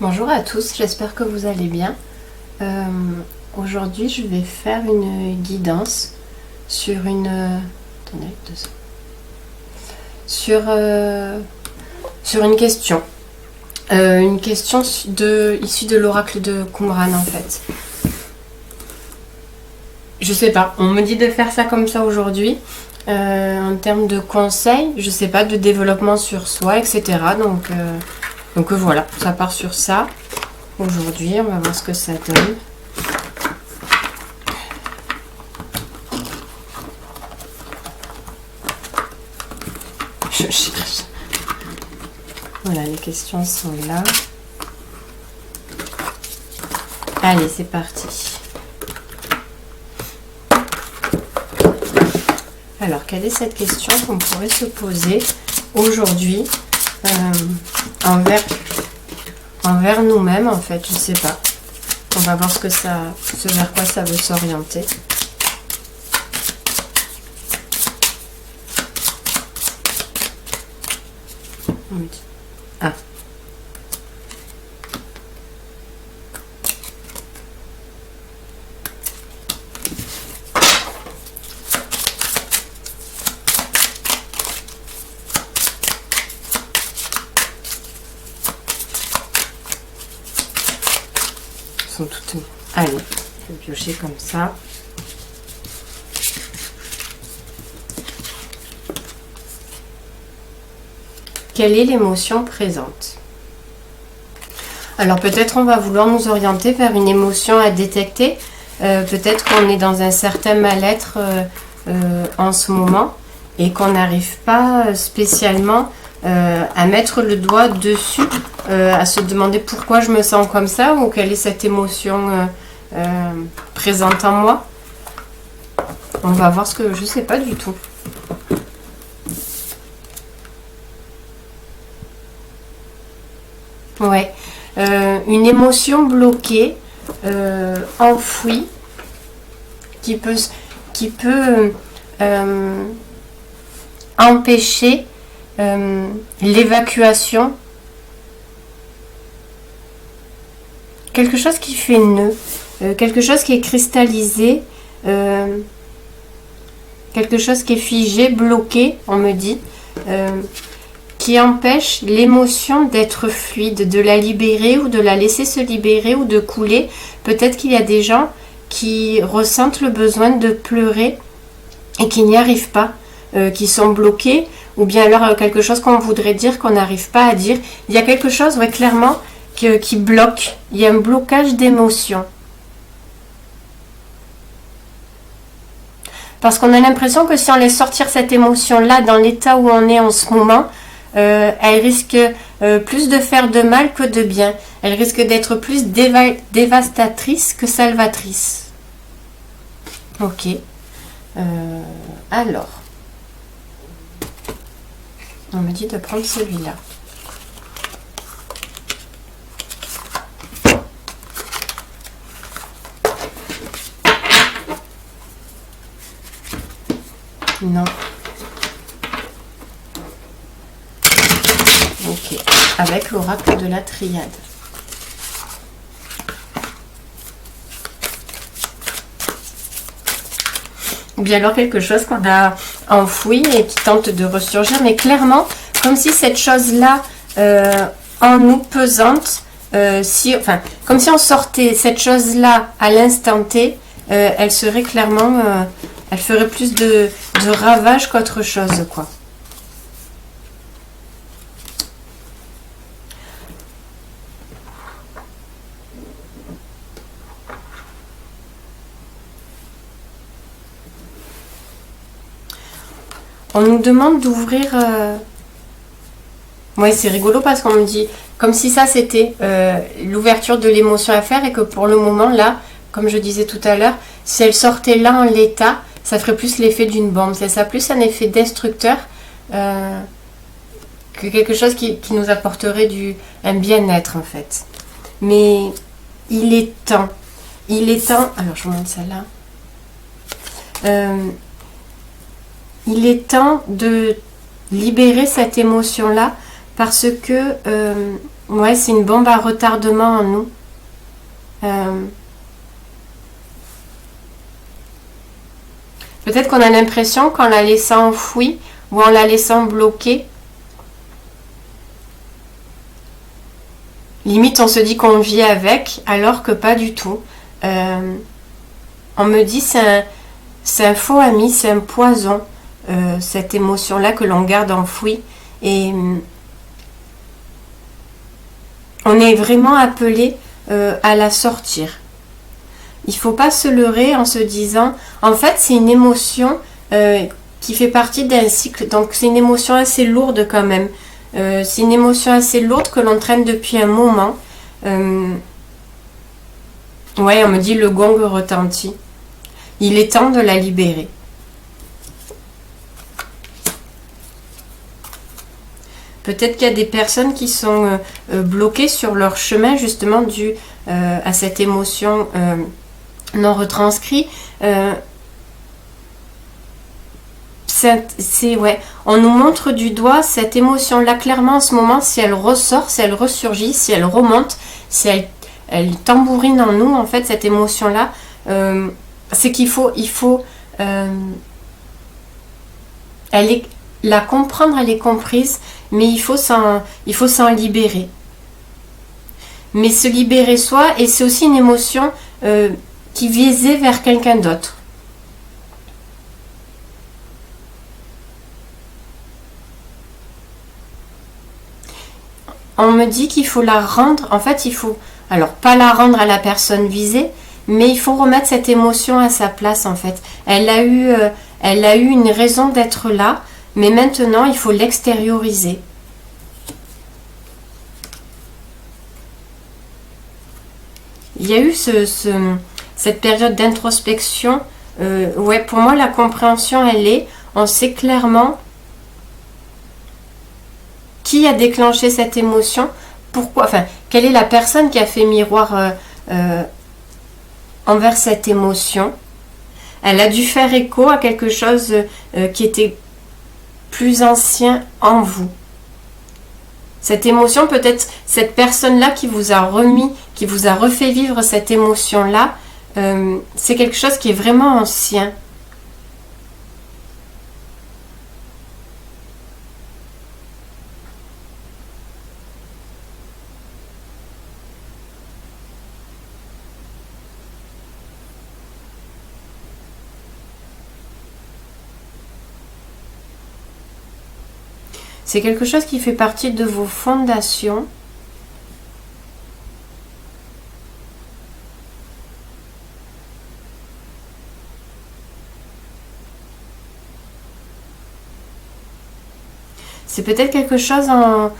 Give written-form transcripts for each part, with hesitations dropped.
Bonjour à tous, j'espère que vous allez bien. Aujourd'hui, je vais faire une guidance sur une... attendez, sur une question. Une question issue de l'oracle de Qumran en fait. Je sais pas, on me dit de faire ça comme ça aujourd'hui. En termes de conseils, je sais pas, de développement sur soi, etc. Donc voilà, ça part sur ça. Aujourd'hui, on va voir ce que ça donne. Je cherche. Voilà, les questions sont là. Allez, c'est parti. Alors, quelle est cette question qu'on pourrait se poser aujourd'hui envers nous-mêmes, en fait, je sais pas. On va voir ce vers quoi ça veut s'orienter. Ah. Sont toutes... Allez, je vais piocher comme ça. Quelle est l'émotion présente? Alors peut-être on va vouloir nous orienter vers une émotion à détecter. Peut-être qu'on est dans un certain mal-être en ce moment et qu'on n'arrive pas spécialement à mettre le doigt dessus, à se demander pourquoi je me sens comme ça ou quelle est cette émotion présente en moi. On va voir ce que je sais pas du tout. Ouais, une émotion bloquée, enfouie, qui peut empêcher l'évacuation. Quelque chose qui fait nœud, quelque chose qui est cristallisé, quelque chose qui est figé, bloqué, on me dit, qui empêche l'émotion d'être fluide, de la libérer ou de la laisser se libérer ou de couler. Peut-être qu'il y a des gens qui ressentent le besoin de pleurer et qui n'y arrivent pas, qui sont bloqués, ou bien alors quelque chose qu'on voudrait dire qu'on n'arrive pas à dire. Il y a quelque chose, ouais, clairement, qui bloque. Il y a un blocage d'émotion. Parce qu'on a l'impression que si on laisse sortir cette émotion-là dans l'état où on est en ce moment, elle risque plus de faire de mal que de bien. Elle risque d'être plus dévastatrice que salvatrice. Ok. Alors. On me dit de prendre celui-là. Non. Ok. Avec l'oracle de la triade. Ou bien alors quelque chose qu'on a enfoui et qui tente de ressurgir, mais clairement, comme si cette chose-là en nous pesante, comme si on sortait cette chose-là à l'instant T, elle serait clairement, elle ferait plus de ravages qu'autre chose, quoi. On nous demande d'ouvrir... Ouais, c'est rigolo parce qu'on me dit comme si ça c'était l'ouverture de l'émotion à faire et que pour le moment là, comme je disais tout à l'heure, si elle sortait là en l'état, ça ferait plus l'effet d'une bombe. Ça a plus un effet destructeur que quelque chose qui nous apporterait un bien-être en fait. Mais il est temps. Alors je vous montre ça là. Il est temps de libérer cette émotion-là parce que Ouais, c'est une bombe à retardement en nous. Peut-être qu'on a l'impression qu'en la laissant enfouie ou en la laissant bloquée, limite on se dit qu'on vit avec, alors que pas du tout. On me dit c'est un faux ami, c'est un poison, cette émotion-là que l'on garde enfouie. Et on est vraiment appelé à la sortir. Il ne faut pas se leurrer en se disant, en fait c'est une émotion qui fait partie d'un cycle, donc c'est une émotion assez lourde quand même. C'est une émotion assez lourde que l'on traîne depuis un moment. Ouais, on me dit le gong retentit. Il est temps de la libérer. Peut-être qu'il y a des personnes qui sont bloquées sur leur chemin justement dû à cette émotion non retranscrite. Ouais, on nous montre du doigt cette émotion-là clairement en ce moment, si elle ressort, si elle ressurgit, si elle remonte, si elle tambourine en nous, en fait, cette émotion-là, c'est qu'il faut la comprendre, elle est comprise, mais il faut s'en libérer. Mais se libérer soi, et c'est aussi une émotion qui visait vers quelqu'un d'autre. On me dit qu'il faut la rendre, en fait il faut, alors pas la rendre à la personne visée, mais il faut remettre cette émotion à sa place en fait. Elle a eu une raison d'être là, mais maintenant il faut l'extérioriser. Il y a eu cette période d'introspection. Ouais, pour moi la compréhension elle est, on sait clairement qui a déclenché cette émotion, pourquoi, enfin, quelle est la personne qui a fait miroir envers cette émotion. Elle a dû faire écho à quelque chose qui était plus ancien en vous. Cette émotion, peut-être cette personne-là qui vous a remis, qui vous a refait vivre cette émotion-là, c'est quelque chose qui est vraiment ancien. C'est quelque chose qui fait partie de vos fondations. C'est peut-être quelque chose en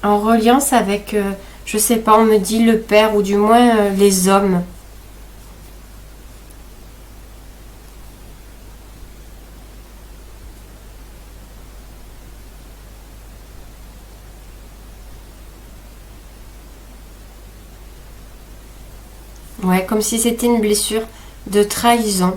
reliance avec, je sais pas, on me dit le père ou du moins les hommes. Ouais, comme si c'était une blessure de trahison.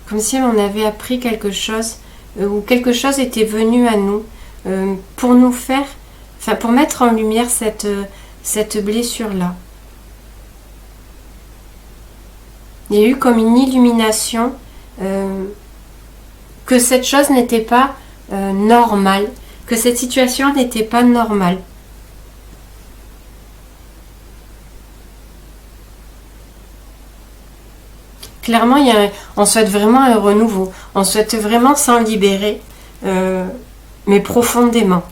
Comme si on avait appris quelque chose, ou quelque chose était venu à nous pour nous faire, enfin pour mettre en lumière cette blessure-là. Il y a eu comme une illumination que cette chose n'était pas normale, que cette situation n'était pas normale. Clairement, on souhaite vraiment un renouveau. On souhaite vraiment s'en libérer, mais profondément.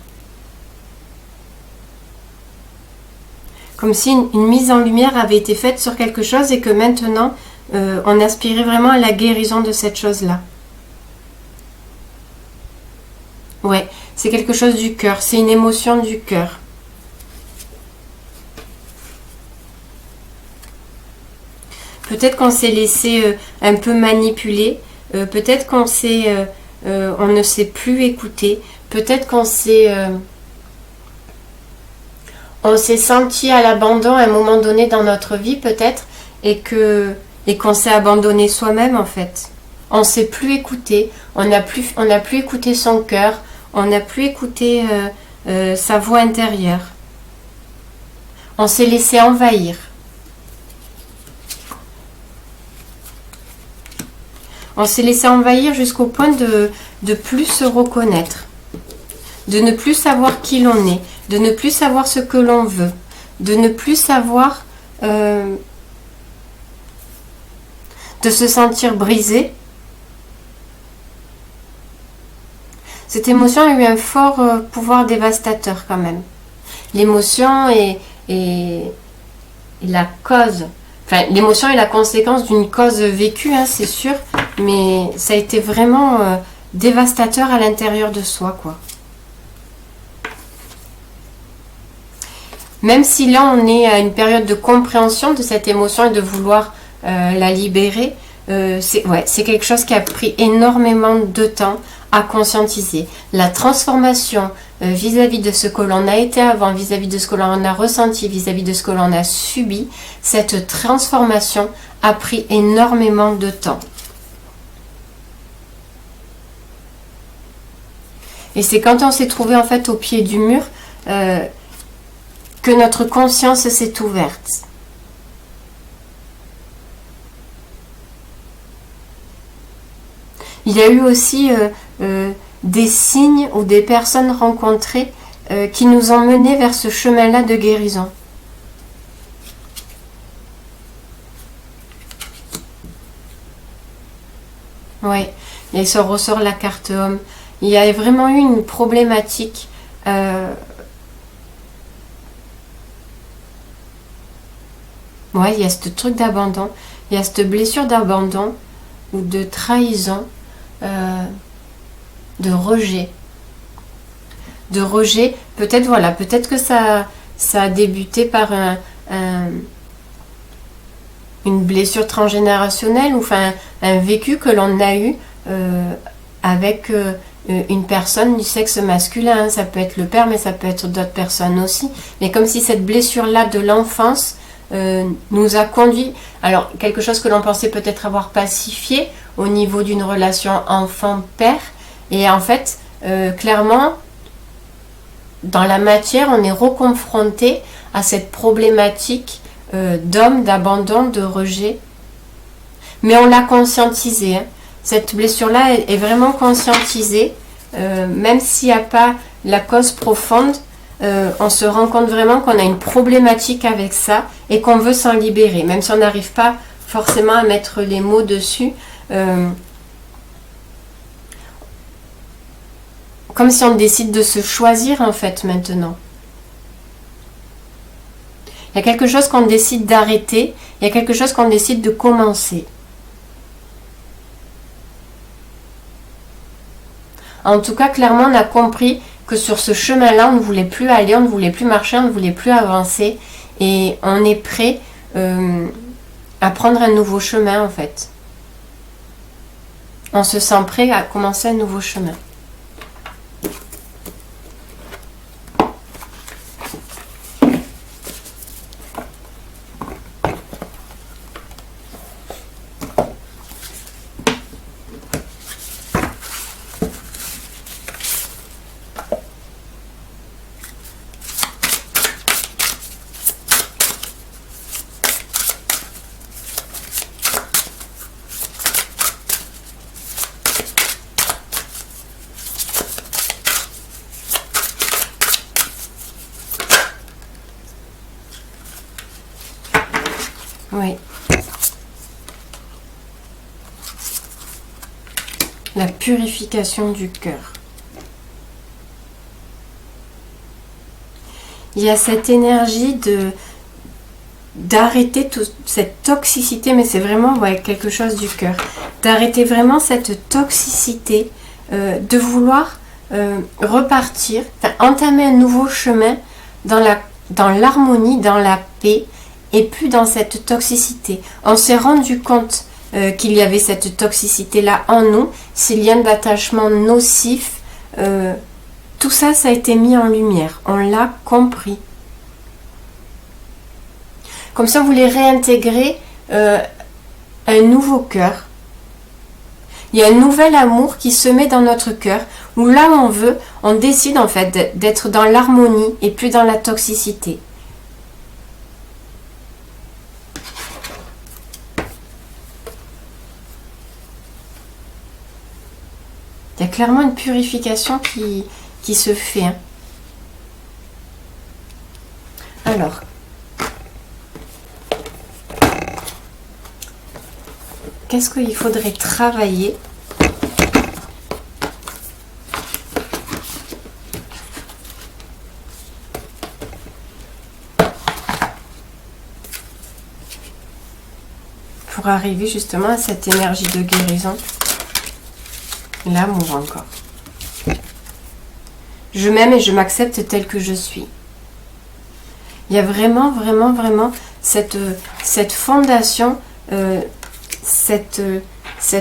Comme si une mise en lumière avait été faite sur quelque chose et que maintenant, on aspirait vraiment à la guérison de cette chose-là. Ouais, c'est quelque chose du cœur, c'est une émotion du cœur. Peut-être qu'on s'est laissé un peu manipuler, peut-être qu'on s'est on ne sait plus écouter. Peut-être qu'on s'est senti à l'abandon à un moment donné dans notre vie, peut-être, et qu'on s'est abandonné soi-même, en fait. On ne sait plus écouter, on n'a plus écouté son cœur, on n'a plus écouté sa voix intérieure. On s'est laissé envahir. On s'est laissé envahir jusqu'au point de plus se reconnaître, de ne plus savoir qui l'on est, de ne plus savoir ce que l'on veut, de ne plus savoir, de se sentir brisé. Cette émotion a eu un fort pouvoir dévastateur quand même. L'émotion est la cause, enfin l'émotion est la conséquence d'une cause vécue, hein, c'est sûr, mais ça a été vraiment dévastateur à l'intérieur de soi, quoi. Même si là on est à une période de compréhension de cette émotion et de vouloir la libérer, c'est quelque chose qui a pris énormément de temps à conscientiser. La transformation vis-à-vis de ce que l'on a été avant, vis-à-vis de ce que l'on a ressenti, vis-à-vis de ce que l'on a subi, cette transformation a pris énormément de temps. Et c'est quand on s'est trouvé en fait au pied du mur que notre conscience s'est ouverte. Il y a eu aussi des signes ou des personnes rencontrées qui nous ont menés vers ce chemin-là de guérison. Oui, et ça ressort la carte homme. Il y a vraiment eu une problématique ouais, il y a ce truc d'abandon, il y a cette blessure d'abandon ou de trahison, de rejet. De rejet, peut-être voilà, peut-être que ça a débuté par une blessure transgénérationnelle ou enfin un vécu que l'on a eu avec une personne du sexe masculin. Ça peut être le père, mais ça peut être d'autres personnes aussi. Mais comme si cette blessure-là de l'enfance nous a conduit, alors quelque chose que l'on pensait peut-être avoir pacifié au niveau d'une relation enfant-père, et en fait, clairement, dans la matière, on est reconfronté à cette problématique d'homme, d'abandon, de rejet. Mais on l'a conscientisé. Hein. Cette blessure-là est vraiment conscientisée. Même s'il n'y a pas la cause profonde, on se rend compte vraiment qu'on a une problématique avec ça et qu'on veut s'en libérer. Même si on n'arrive pas forcément à mettre les mots dessus. Comme si on décide de se choisir en fait maintenant. Il y a quelque chose qu'on décide d'arrêter, il y a quelque chose qu'on décide de commencer. En tout cas, clairement, on a compris que sur ce chemin-là, on ne voulait plus aller, on ne voulait plus marcher, on ne voulait plus avancer. Et on est prêt à prendre un nouveau chemin en fait. On se sent prêt à commencer un nouveau chemin. Oui. La purification du cœur. Il y a cette énergie d'arrêter toute cette toxicité, mais c'est vraiment quelque chose du cœur. D'arrêter vraiment cette toxicité, de vouloir repartir, entamer un nouveau chemin dans l'harmonie, dans la paix, et plus dans cette toxicité. On s'est rendu compte qu'il y avait cette toxicité-là en nous, ces liens d'attachement nocifs, tout ça, ça a été mis en lumière. On l'a compris. Comme ça, vous voulez réintégrer un nouveau cœur. Il y a un nouvel amour qui se met dans notre cœur, où là où on veut, on décide en fait d'être dans l'harmonie et plus dans la toxicité. Il y a clairement une purification qui se fait. Hein. Alors, qu'est-ce qu'il faudrait travailler ? Pour arriver justement à cette énergie de guérison. L'amour encore. Je m'aime et je m'accepte tel que je suis. Il y a vraiment, vraiment, vraiment cette fondation, cette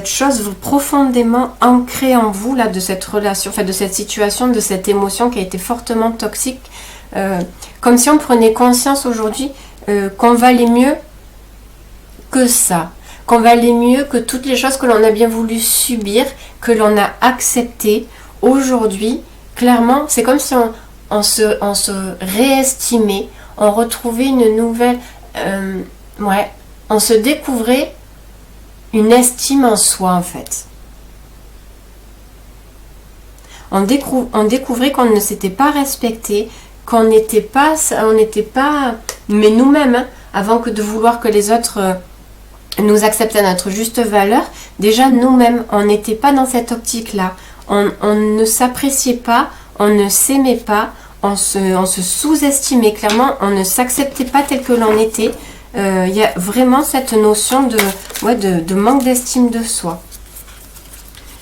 chose profondément ancrée en vous, là, de cette relation, enfin de cette situation, de cette émotion qui a été fortement toxique. Comme si on prenait conscience aujourd'hui qu'on valait mieux que ça. Qu'on valait mieux que toutes les choses que l'on a bien voulu subir, que l'on a acceptées. Aujourd'hui, clairement, c'est comme si on se réestimait, on retrouvait une nouvelle... on se découvrait une estime en soi, en fait. On découvrait qu'on ne s'était pas respecté, qu'on n'était pas... mais nous-mêmes, hein, avant que de vouloir que les autres... nous accepter à notre juste valeur, déjà nous-mêmes, on n'était pas dans cette optique-là. On ne s'appréciait pas, on ne s'aimait pas, on se sous-estimait clairement, on ne s'acceptait pas tel que l'on était. Il y a vraiment cette notion de manque d'estime de soi.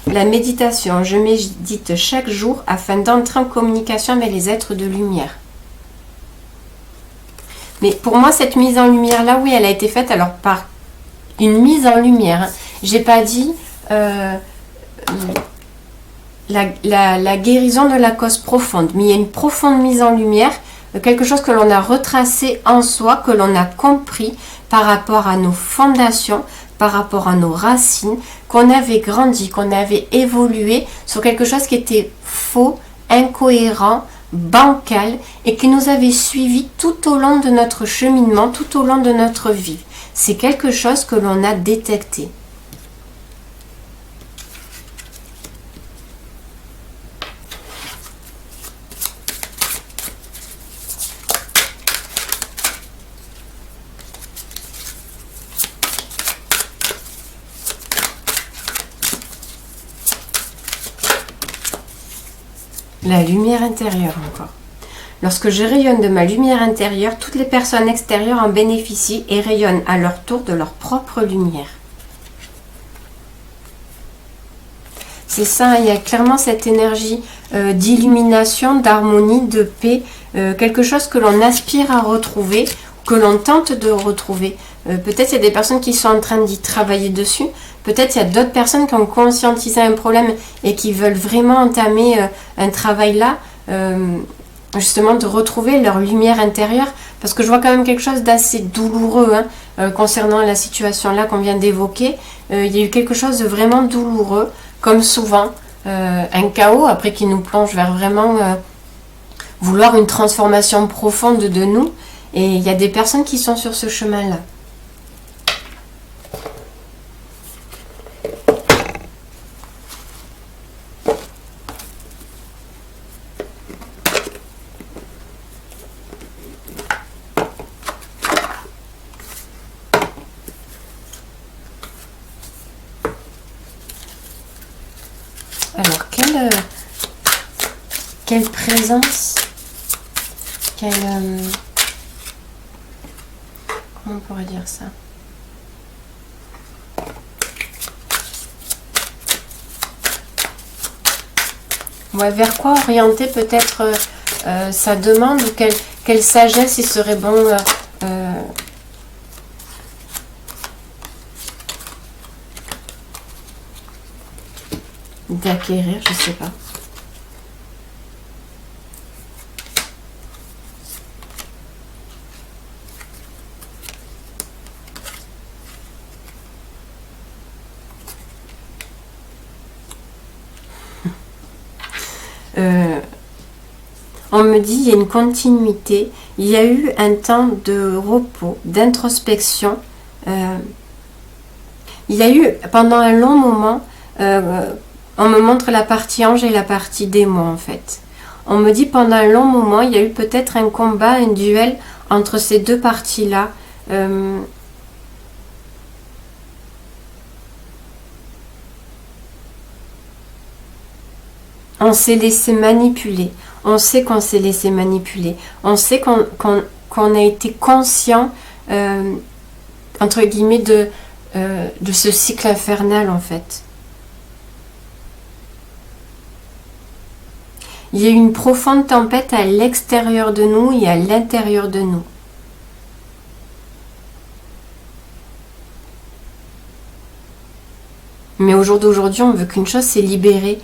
La méditation, je médite chaque jour afin d'entrer en communication avec les êtres de lumière. Mais pour moi, cette mise en lumière-là, oui, elle a été faite alors par une mise en lumière. J'ai pas dit la guérison de la cause profonde, mais il y a une profonde mise en lumière, quelque chose que l'on a retracé en soi, que l'on a compris par rapport à nos fondations, par rapport à nos racines, qu'on avait grandi, qu'on avait évolué sur quelque chose qui était faux, incohérent, bancal et qui nous avait suivi tout au long de notre cheminement, tout au long de notre vie. C'est quelque chose que l'on a détecté. La lumière intérieure encore. Lorsque je rayonne de ma lumière intérieure, toutes les personnes extérieures en bénéficient et rayonnent à leur tour de leur propre lumière. C'est ça, il y a clairement cette énergie d'illumination, d'harmonie, de paix, quelque chose que l'on aspire à retrouver, que l'on tente de retrouver. Peut-être il y a des personnes qui sont en train d'y travailler dessus, peut-être il y a d'autres personnes qui ont conscientisé un problème et qui veulent vraiment entamer un travail là, justement de retrouver leur lumière intérieure, parce que je vois quand même quelque chose d'assez douloureux concernant la situation là qu'on vient d'évoquer. Il y a eu quelque chose de vraiment douloureux, comme souvent, un chaos après qui nous plonge vers vraiment vouloir une transformation profonde de nous, et il y a des personnes qui sont sur ce chemin là. Alors, quelle présence, comment on pourrait dire ça? Ouais, vers quoi orienter peut-être sa demande, ou quelle sagesse il serait bon d'acquérir, je sais pas. On me dit il y a une continuité, il y a eu un temps de repos, d'introspection. Il y a eu pendant un long moment, on me montre la partie ange et la partie démon en fait. On me dit pendant un long moment, il y a eu peut-être un combat, un duel entre ces deux parties-là. On s'est laissé manipuler. On sait qu'on s'est laissé manipuler. On sait qu'on a été conscient, entre guillemets, de ce cycle infernal, en fait. Il y a une profonde tempête à l'extérieur de nous et à l'intérieur de nous. Mais au jour d'aujourd'hui, on veut qu'une chose, c'est libérer.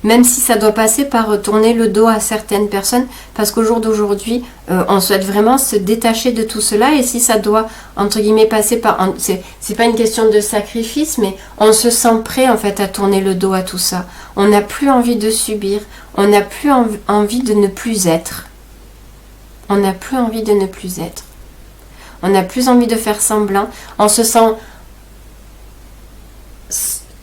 Même si ça doit passer par tourner le dos à certaines personnes, parce qu'au jour d'aujourd'hui, on souhaite vraiment se détacher de tout cela, et si ça doit, entre guillemets, passer par... C'est pas une question de sacrifice, mais on se sent prêt, en fait, à tourner le dos à tout ça. On n'a plus envie de subir, on n'a plus envie de ne plus être. On n'a plus envie de ne plus être. On n'a plus envie de faire semblant, on se sent...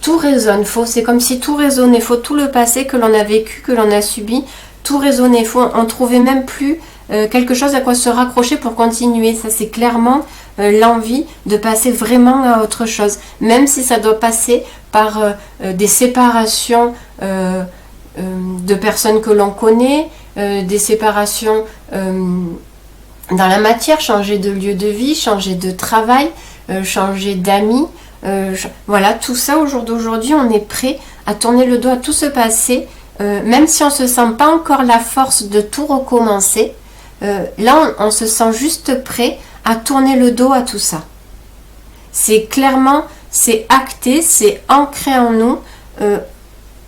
Tout résonne faux, c'est comme si tout résonnait faux, tout le passé que l'on a vécu, que l'on a subi, tout résonnait faux. On trouvait même plus quelque chose à quoi se raccrocher pour continuer. Ça, c'est clairement l'envie de passer vraiment à autre chose, même si ça doit passer par des séparations de personnes que l'on connaît, des séparations dans la matière, changer de lieu de vie, changer de travail, changer d'amis. Voilà, tout ça au jour d'aujourd'hui, on est prêt à tourner le dos à tout ce passé, même si on ne se sent pas encore la force de tout recommencer. Là, on se sent juste prêt à tourner le dos à tout ça. C'est clairement, c'est acté, c'est ancré en nous,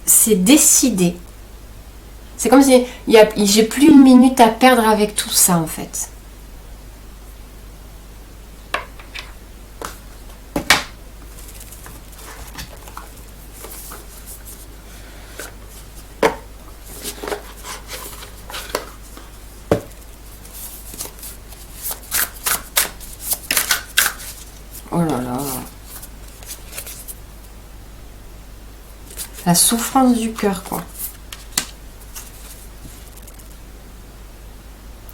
c'est décidé. C'est comme si j'ai plus une minute à perdre avec tout ça en fait. Oh là là. La souffrance du cœur, quoi.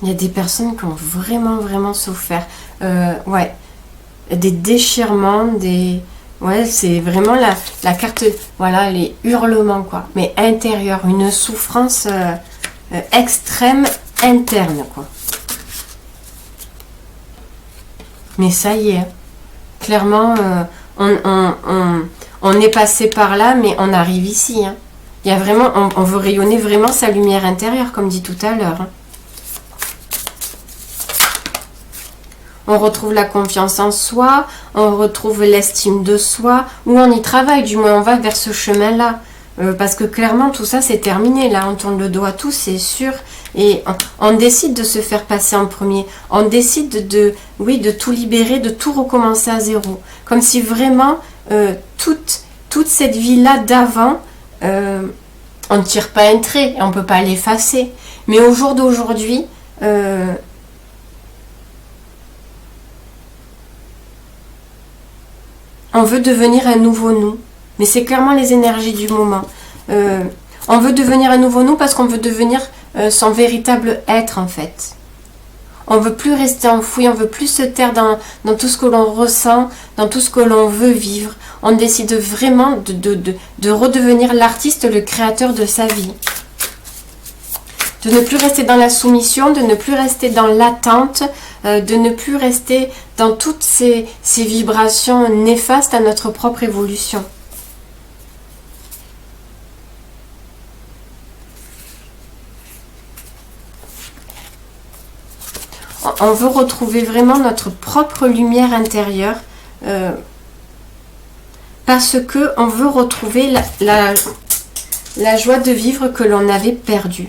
Il y a des personnes qui ont vraiment souffert. Ouais. Des déchirements, des... Ouais, c'est vraiment la carte... Voilà, les hurlements, quoi. Mais intérieur, une souffrance extrême interne, quoi. Mais ça y est. Clairement, on est passé par là, mais on arrive ici. Hein. Il y a vraiment, on veut rayonner vraiment sa lumière intérieure, comme dit tout à l'heure. Hein. On retrouve la confiance en soi, on retrouve l'estime de soi, ou on y travaille, du moins on va vers ce chemin-là. Parce que clairement, tout ça, c'est terminé. Là, on tourne le dos à tout, c'est sûr. Et on décide de se faire passer en premier. On décide de tout libérer, de tout recommencer à zéro. Comme si vraiment, toute cette vie-là d'avant, on ne tire pas un trait et on ne peut pas l'effacer. Mais au jour d'aujourd'hui, on veut devenir un nouveau nous. Mais c'est clairement les énergies du moment. On veut devenir un nouveau nous parce qu'on veut devenir son véritable être en fait. On ne veut plus rester enfoui, on ne veut plus se taire dans tout ce que l'on ressent, dans tout ce que l'on veut vivre. On décide vraiment de redevenir l'artiste, le créateur de sa vie. De ne plus rester dans la soumission, de ne plus rester dans l'attente, de ne plus rester dans toutes ces vibrations néfastes à notre propre évolution. On veut retrouver vraiment notre propre lumière intérieure parce que on veut retrouver la joie de vivre que l'on avait perdue.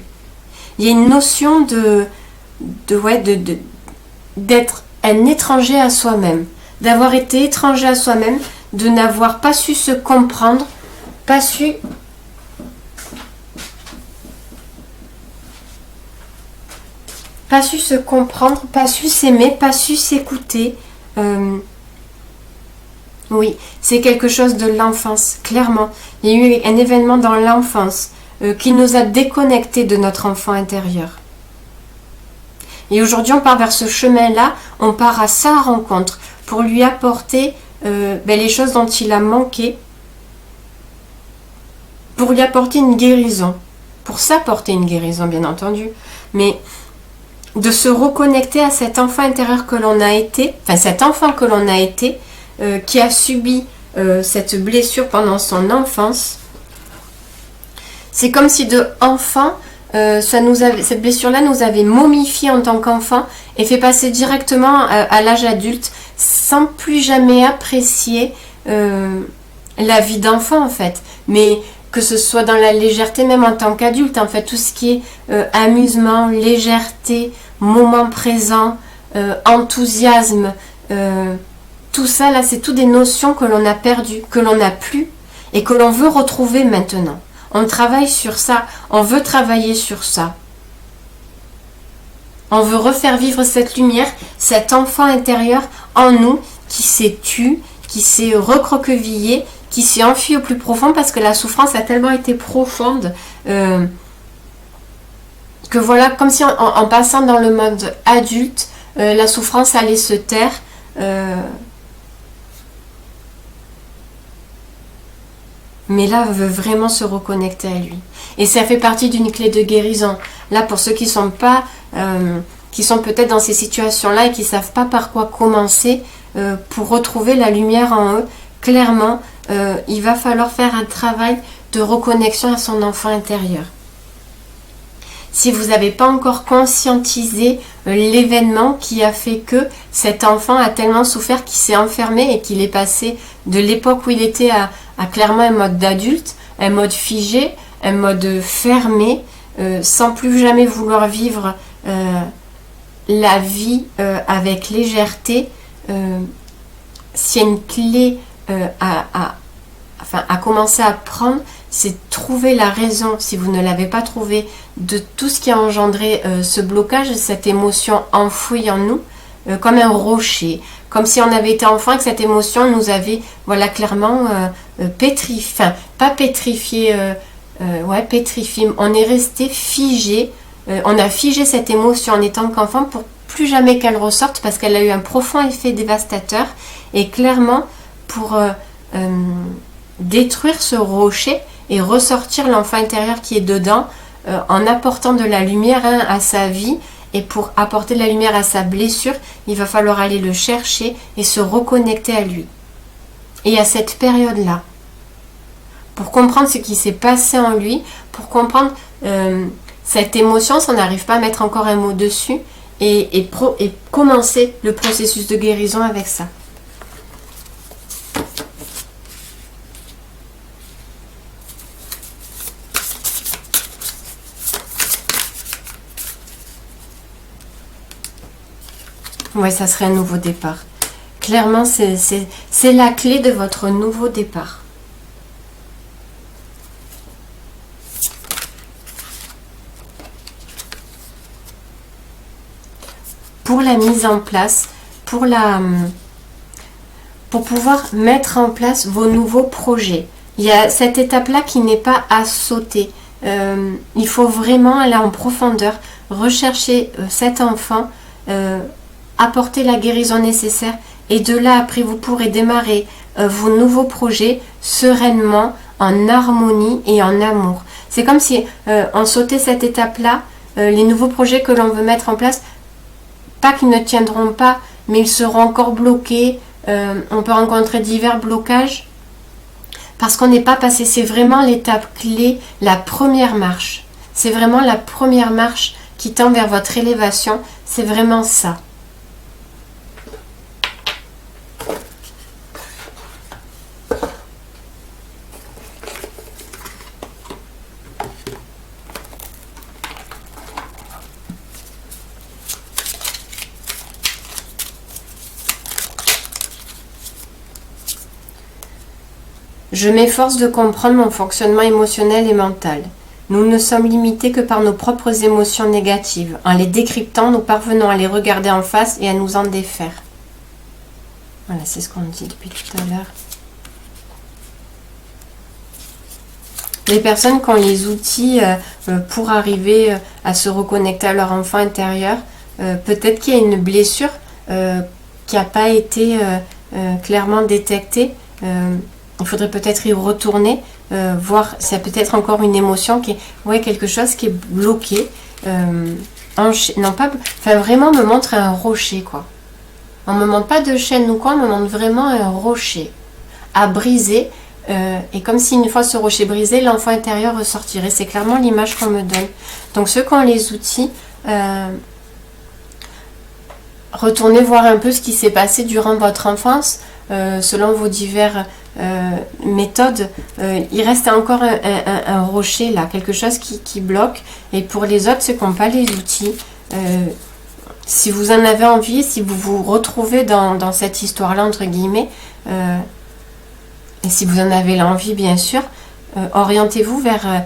Il y a une notion d'être un étranger à soi-même, d'avoir été étranger à soi-même, de n'avoir pas su se comprendre, pas su se comprendre, pas su s'aimer, pas su s'écouter. Oui, c'est quelque chose de l'enfance, clairement. Il y a eu un événement dans l'enfance qui nous a déconnectés de notre enfant intérieur. Et aujourd'hui, on part vers ce chemin-là, on part à sa rencontre pour lui apporter les choses dont il a manqué, pour lui apporter une guérison, pour s'apporter une guérison, bien entendu, mais de se reconnecter à cet enfant intérieur que l'on a été, enfin cet enfant que l'on a été, qui a subi cette blessure pendant son enfance. C'est comme si de enfant, cette blessure-là nous avait momifié en tant qu'enfant et fait passer directement à l'âge adulte sans plus jamais apprécier la vie d'enfant en fait. Mais que ce soit dans la légèreté, même en tant qu'adulte, en fait, tout ce qui est amusement, légèreté, moment présent, enthousiasme, tout ça là, c'est tout des notions que l'on a perdues, que l'on n'a plus et que l'on veut retrouver maintenant. On travaille sur ça, on veut travailler sur ça. On veut refaire vivre cette lumière, cet enfant intérieur en nous qui s'est tu, qui s'est recroquevillé, qui s'est enfui au plus profond parce que la souffrance a tellement été profonde que voilà, comme si en passant dans le mode adulte, la souffrance allait se taire. Mais là, veut vraiment se reconnecter à lui. Et ça fait partie d'une clé de guérison. Là, pour ceux qui sont pas, qui sont peut-être dans ces situations-là et qui savent pas par quoi commencer pour retrouver la lumière en eux, clairement, il va falloir faire un travail de reconnexion à son enfant intérieur. Si vous n'avez pas encore conscientisé l'événement qui a fait que cet enfant a tellement souffert qu'il s'est enfermé et qu'il est passé de l'époque où il était à clairement un mode d'adulte, un mode figé, un mode fermé, sans plus jamais vouloir vivre la vie avec légèreté, s'il y a une clé à commencer à prendre, c'est trouver la raison, si vous ne l'avez pas trouvé, de tout ce qui a engendré ce blocage, cette émotion enfouie en nous, comme un rocher, comme si on avait été enfant et que cette émotion nous avait, voilà, clairement pétrifié, enfin, pas pétrifié, pétrifié, on est resté figé, on a figé cette émotion en étant qu'enfant pour plus jamais qu'elle ressorte parce qu'elle a eu un profond effet dévastateur et clairement pour détruire ce rocher et ressortir l'enfant intérieur qui est dedans en apportant de la lumière à sa vie. Et pour apporter de la lumière à sa blessure, il va falloir aller le chercher et se reconnecter à lui. Et à cette période-là, pour comprendre ce qui s'est passé en lui, pour comprendre cette émotion, si on n'arrive pas à mettre encore un mot dessus, et commencer le processus de guérison avec ça. Oui, ça serait un nouveau départ. Clairement, c'est la clé de votre nouveau départ. Pour la mise en place, pour pouvoir mettre en place vos nouveaux projets. Il y a cette étape-là qui n'est pas à sauter. Il faut vraiment aller en profondeur, rechercher cet enfant, apporter la guérison nécessaire et de là après vous pourrez démarrer vos nouveaux projets sereinement, en harmonie et en amour. C'est comme si on sautait cette étape-là, les nouveaux projets que l'on veut mettre en place, pas qu'ils ne tiendront pas, mais ils seront encore bloqués, on peut rencontrer divers blocages parce qu'on n'est pas passé, c'est vraiment l'étape clé, la première marche. C'est vraiment la première marche qui tend vers votre élévation, c'est vraiment ça. Je m'efforce de comprendre mon fonctionnement émotionnel et mental. Nous ne sommes limités que par nos propres émotions négatives. En les décryptant, nous parvenons à les regarder en face et à nous en défaire. Voilà, c'est ce qu'on dit depuis tout à l'heure. Les personnes qui ont les outils pour arriver à se reconnecter à leur enfant intérieur, peut-être qu'il y a une blessure qui n'a pas été clairement détectée. Il faudrait peut-être y retourner, voir s'il y a peut-être encore une émotion qui est, ouais, quelque chose qui est bloqué. Non pas, enfin vraiment me montre un rocher, quoi. On me montre pas de chaîne ou quoi, on me montre vraiment un rocher à briser. Et comme si une fois ce rocher brisé, l'enfant intérieur ressortirait. C'est clairement l'image qu'on me donne. Donc ceux qui ont les outils, retournez voir un peu ce qui s'est passé durant votre enfance, selon vos diverses méthodes. Il reste encore un rocher là, quelque chose qui bloque. Et pour les autres, ceux qui n'ont pas les outils, si vous en avez envie, si vous vous retrouvez dans cette histoire-là, entre guillemets, et si vous en avez l'envie, bien sûr, orientez-vous vers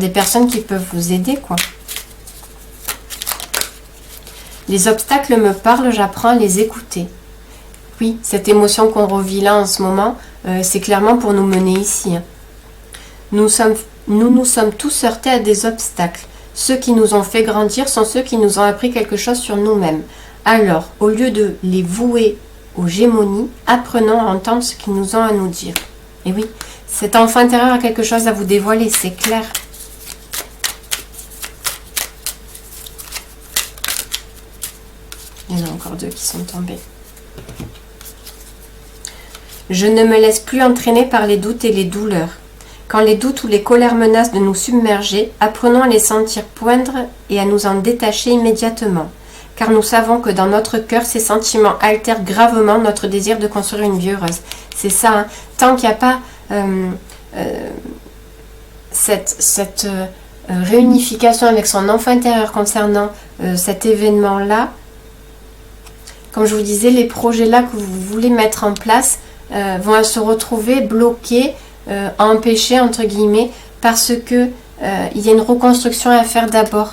des personnes qui peuvent vous aider, quoi. Les obstacles me parlent, j'apprends à les écouter. Oui, cette émotion qu'on revit là en ce moment, c'est clairement pour nous mener ici. Hein. Nous nous sommes tous heurtés à des obstacles. Ceux qui nous ont fait grandir sont ceux qui nous ont appris quelque chose sur nous-mêmes. Alors, au lieu de les vouer aux gémonies, apprenons à entendre ce qu'ils nous ont à nous dire. Et oui, cet enfant intérieur a quelque chose à vous dévoiler, c'est clair. Il y en a encore deux qui sont tombés. Je ne me laisse plus entraîner par les doutes et les douleurs. Quand les doutes ou les colères menacent de nous submerger, apprenons à les sentir poindre et à nous en détacher immédiatement. Car nous savons que dans notre cœur, ces sentiments altèrent gravement notre désir de construire une vie heureuse. C'est ça, hein. Tant qu'il n'y a pas cette réunification avec son enfant intérieur concernant cet événement-là, comme je vous disais, les projets-là que vous voulez mettre en place vont se retrouver bloqués, empêchés, entre guillemets, parce que il y a une reconstruction à faire d'abord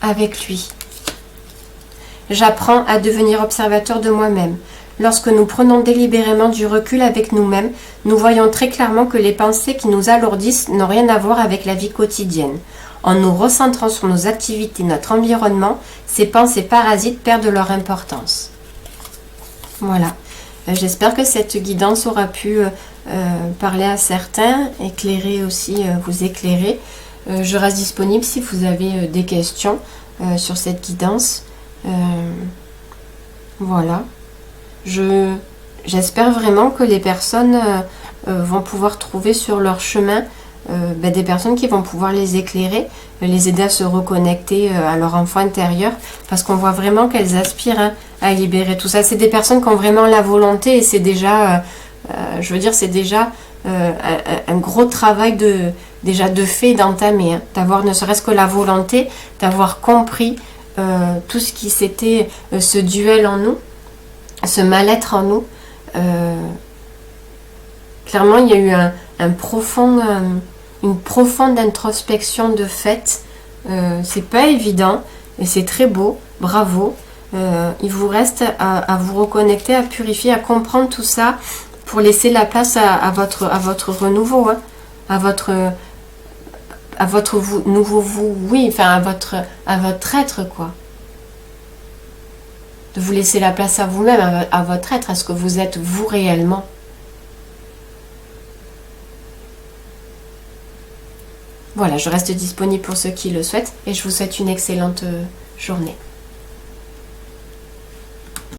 avec lui. J'apprends à devenir observateur de moi-même. Lorsque nous prenons délibérément du recul avec nous-mêmes, nous voyons très clairement que les pensées qui nous alourdissent n'ont rien à voir avec la vie quotidienne. En nous recentrant sur nos activités, notre environnement, ces pensées parasites perdent leur importance. Voilà. J'espère que cette guidance aura pu parler à certains, éclairer aussi, vous éclairer. Je reste disponible si vous avez des questions sur cette guidance. Voilà. J'espère vraiment que les personnes vont pouvoir trouver sur leur chemin des personnes qui vont pouvoir les éclairer, les aider à se reconnecter à leur enfant intérieur, parce qu'on voit vraiment qu'elles aspirent à libérer tout ça. C'est des personnes qui ont vraiment la volonté, et c'est déjà, je veux dire, c'est déjà un gros travail de fait, d'entamer, d'avoir ne serait-ce que la volonté, d'avoir compris tout ce qui c'était ce duel en nous, ce mal-être en nous. Clairement, il y a eu une profonde introspection de fait. C'est pas évident et c'est très beau, bravo. Il vous reste à vous reconnecter, à purifier, à comprendre tout ça pour laisser la place à votre renouveau, hein, à votre nouveau vous, oui, enfin à votre être, quoi. De vous laisser la place à vous-même, à votre être, à ce que vous êtes vous réellement. Voilà, je reste disponible pour ceux qui le souhaitent et je vous souhaite une excellente journée.